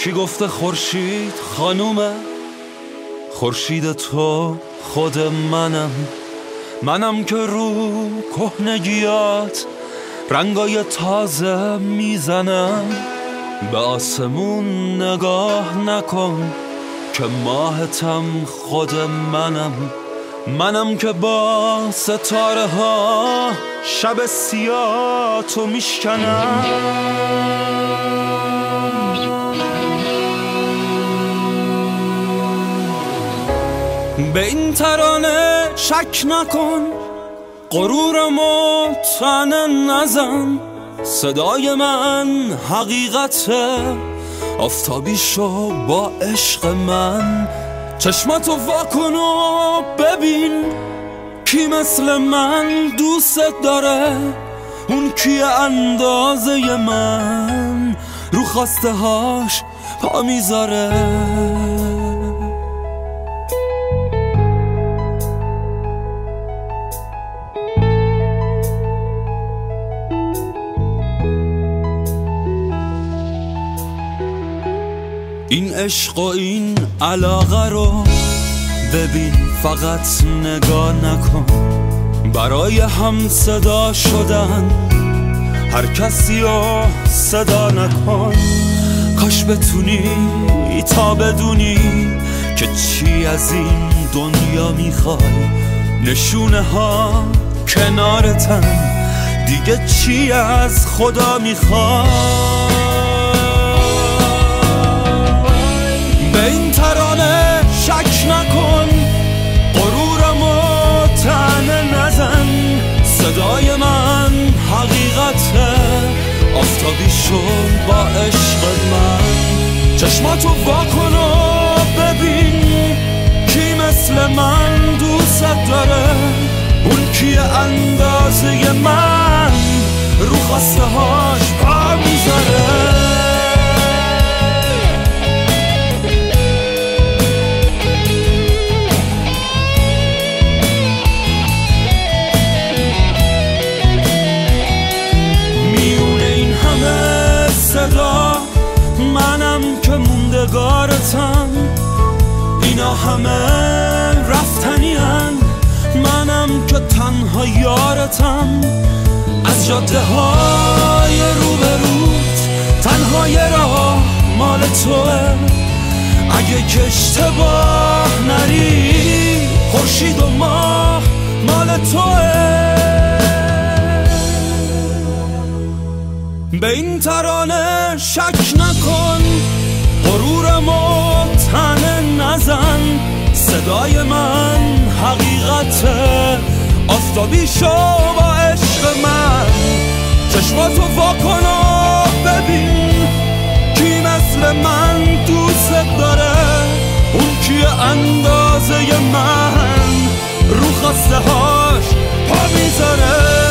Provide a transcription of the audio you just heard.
کی گفته خورشید خانومه؟ خورشید تو خود منم که رو کهنگیات رنگای تازه میزنم. به آسمون نگاه نکن که ماهتم خود منم که با ستاره ها شب سیاه تو میشکنم. به این ترانه شک نکن، غرورمو طعنه نزن، صدای من حقیقته، آفتابی شو با عشق من. چشماتو واکن و ببین کی مثل من دوست داره، اون کی اندازه من رو خواسته هاش پا میذاره. این عشق و این علاقه رو ببین، فقط نگاه نکن. برای هم صدا شدن هر کسی رو صدا نکن. کاش بتونی تا بدونی که چی از این دنیا میخوای. نشونه ها کنارتن، دیگه چی از خدا میخوای. به این ترانه شک نکن، غرورمو طعنه نزن، صدای من حقیقته، آفتابی شو با عشق من. چشماتو واکن و ببین کی مثل من دوست داره، اون کی اندازه من رو خواسته هاش پا میذاره. منم که موندگارتم، اینا همه رفتنی هن. منم که تنها یارتم، از جاده های روبروت تنها یه راه مال توه. اگه که اشتباه نری، خورشید و ماه مال توه. به این ترانه شک نکن، غرورمو طعنه نزن، صدای من حقیقته، آفتابی شو با عشق من. چشماتو واکن و ببین کی مثل من دوست داره، اون کی اندازه من رو خواسته هاش پا میذاره.